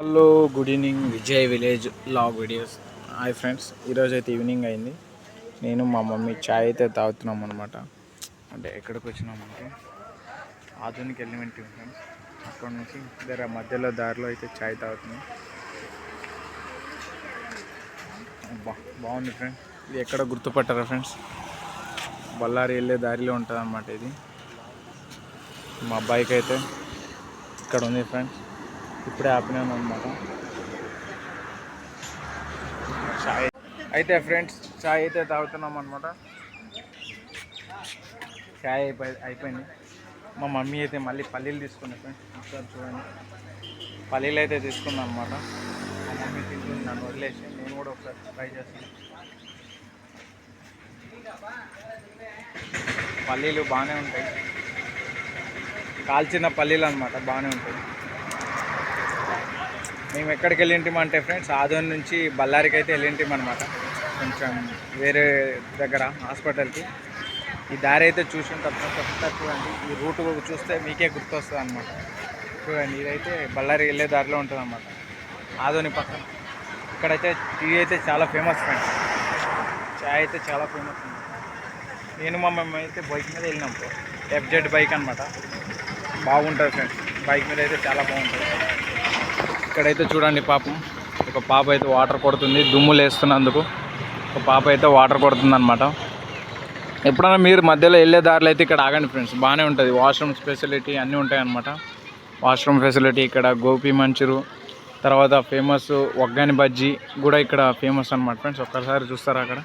Hello good evening Vijay village log videos. Hi friends, ఈరోజు అయితే evening అయింది. నేను మా మమ్మీ చాయ్ అయితే తాగుతున్నాం అనమాట. అంటే ఎక్కడికి వచ్చినామంటే ఆధునిక ఎలిమెంట్ ఫ్రెండ్స్. అక్కడ నుంచి మధ్యలో దారిలో అయితే చాయ్ తాగుతున్నాం. బాగుంది ఫ్రెండ్స్. ఇది ఎక్కడ గుర్తుపట్టారా ఫ్రెండ్స్? బళ్ళారి వెళ్ళే దారిలో ఉంటుంది అన్నమాట. ఇది మా బైక్ అయితే ఇక్కడ ఉంది ఫ్రెండ్స్. ఇప్పుడే ఆపినాను అనమాట. చాయ్ అయితే ఫ్రెండ్స్ చాయ్ అయితే తాగుతున్నాం అనమాట. చాయ్ అయిపోయింది. మా మమ్మీ అయితే మళ్ళీ పల్లీలు తీసుకుంది ఫ్రెండ్స్. ఒకసారి చూడండి, పల్లీలు అయితే తీసుకుందాం అనమాట. మా మమ్మీ తింటుంది, నన్ను వదిలేసి నేను కూడా ఒకసారి ట్రై చేస్తాను. పల్లీలు బాగానే ఉంటాయి, కాల్చిన పల్లీలు అనమాట, బాగానే ఉంటాయి. మేము ఎక్కడికి వెళ్ళింటామంటే ఫ్రెండ్స్, ఆదోని నుంచి బళ్ళారికి అయితే వెళ్ళింటాం అనమాట. కొంచెం వేరే దగ్గర హాస్పిటల్కి. ఈ దారి అయితే చూసి ఉంటారు ఒకసారి చూడండి. ఈ రూట్ చూస్తే మీకే గుర్తొస్తుంది అనమాట. చూడండి, ఇదైతే బళ్ళారి వెళ్ళే దారిలో ఉంటుంది అనమాట, ఆదోని పక్కన. ఇక్కడైతే టీ అయితే చాలా ఫేమస్ ఫ్రెండ్స్. చాయ్ అయితే చాలా ఫేమస్ అనమాట. నేను మా మమ్మీ అయితే బైక్ మీద వెళ్ళినాం. FZ బైక్ అనమాట, బాగుంటుంది ఫ్రెండ్స్. బైక్ మీద అయితే చాలా బాగుంటుంది. ఇక్కడైతే చూడండి, ఒక పాప అయితే వాటర్ కొడుతుంది, దుమ్ములు వేస్తున్నందుకు. ఒక పాప అయితే వాటర్ కొడుతుంది అనమాట. ఎప్పుడైనా మీరు మధ్యలో వెళ్ళే దారిలో అయితే ఇక్కడ ఆగండి ఫ్రెండ్స్, బాగానే ఉంటుంది. వాష్రూమ్ ఫెసిలిటీ అన్నీ ఉంటాయి అన్నమాట. వాష్రూమ్ ఫెసిలిటీ ఇక్కడ గోపి మంచూరు, తర్వాత ఫేమస్ ఒగ్గని బజ్జీ కూడా ఇక్కడ ఫేమస్ అనమాట ఫ్రెండ్స్. ఒక్కసారి చూస్తారా, అక్కడ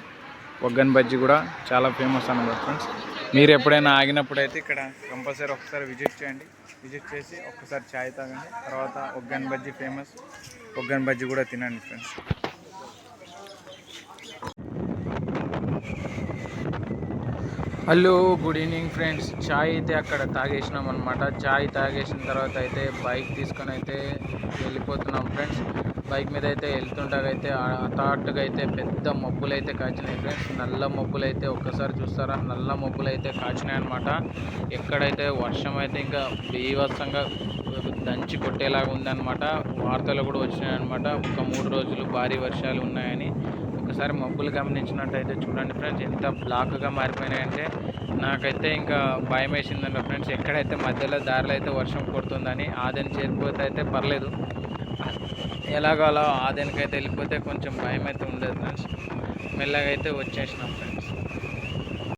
ఒగ్గని బజ్జీ కూడా చాలా ఫేమస్ అనమాట ఫ్రెండ్స్. మీరు ఎప్పుడైనా ఆగినప్పుడైతే ఇక్కడ కంపల్సరీ ఒకసారి విజిట్ చేయండి. విజిట్ చేసి ఒక్కసారి చాయ్ తాగండి. తర్వాత ఒగ్గని బజ్జీ ఫేమస్, ఒగ్గని బజ్జీ కూడా తినండి friends. Hello good evening friends. చాయ్ అయితే అక్కడ తాగేసినాం అనమాట. చాయ్ తాగేసిన తర్వాత అయితే బైక్ తీసుకొని అయితే వెళ్ళిపోతున్నాం ఫ్రెండ్స్. బైక్ మీద అయితే వెళ్తుండగైతే హఠాత్తుగా అయితే పెద్ద మబ్బులు అయితే కాచినాయి ఫ్రెండ్స్. నల్ల మబ్బులు అయితే ఒక్కసారి చూస్తారా, నల్ల మబ్బులు అయితే కాచినాయి అనమాట. ఎక్కడైతే వర్షం అయితే ఇంకా బీభత్సంగా దంచి కొట్టేలాగా ఉందన్నమాట. వార్తలు కూడా వచ్చినాయి అనమాట, ఒక 3 రోజులు భారీ వర్షాలు ఉన్నాయని. ఒకసారి మబ్బులు గమనించినట్టయితే చూడండి ఫ్రెండ్స్, ఎంత బ్లాక్గా మారిపోయినాయంటే నాకైతే ఇంకా భయం వేసిందంట ఫ్రెండ్స్. ఎక్కడైతే మధ్యలో దారిలో అయితే వర్షం కొడుతుందని. ఆదెని చేరిపోతే అయితే పర్లేదు, ఎలాగో అలా ఆదెనికైతే వెళ్ళిపోతే కొంచెం భయం అయితే ఉండదు ఫ్రెండ్స్. మెల్లగా అయితే వచ్చేసినాం ఫ్రెండ్స్.